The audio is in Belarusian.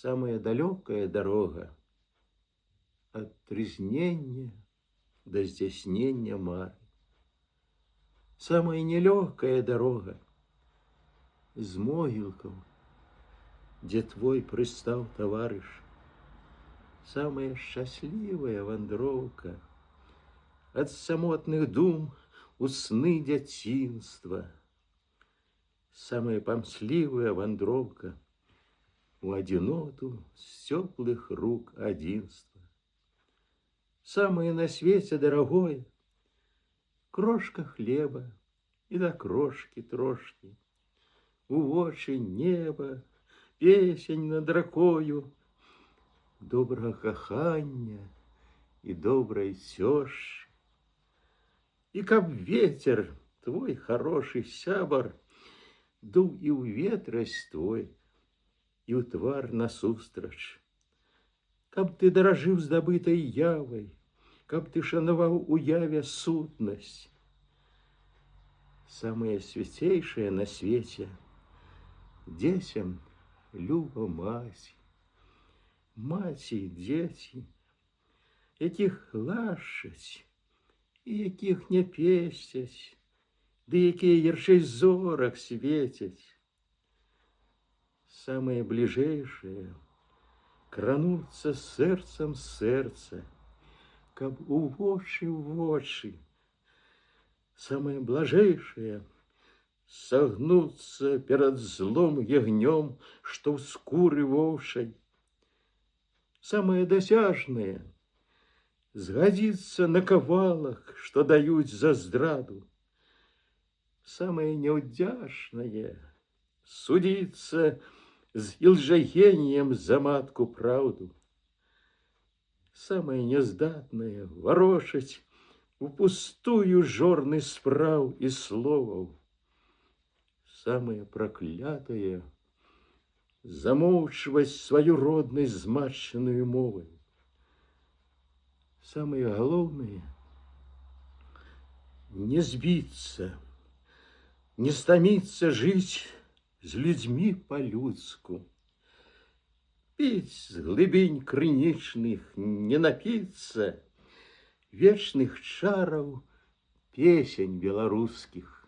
Самая далекая дорога от трызнення до здзяйснення мары. Самая нелегкая дорога з могілкаў, дзе твой прыстаў таварыш. Самая счастливая вандроўка от самотных дум у сны дзяцінства. Самая памслівая вандроўка у адзіноту з цёплых рук адзінства. Самое на свете дорогое крошка хлеба и до крошки трошки. У вочы неба, песень над ракою, добрага кахання и доброй цёшчы. И каб ветер, твой хороший сябар, дуў и ў ветразь твой, и ў твар насустрач. Каб ты даражыў здабытай явай, каб ты шанаваў уяве сутнасць. Самое свяцейшае на свете дзецям люба маці. Маці і дзеці, якіх лашчаць і якіх не песцяць, ды якія ярчэй зорак свецяць. Самое бліжэйшае крануцца сэрцам сэрца, каб у вочы ў вочы. Самое блажэйшае сагнуцца перад злом ягнём, што ў скуры воўчай. Самое дасяжнае згадзіцца на кавалах, што даюць за здраду. Самое няўдзячнае судзіцца з ілжагеніем за матку праўду. Самое нездатнае варочаць упустую жорны спраў і словаў. Самое проклятае замоўчваць сваю роднасць змачаную мовай. Самое галоўнае не збіцца, не стаміцца жыць з людзьмі па-людску. Піць з глыбінь крынічных, не напіцца вечных чараў песень беларускіх.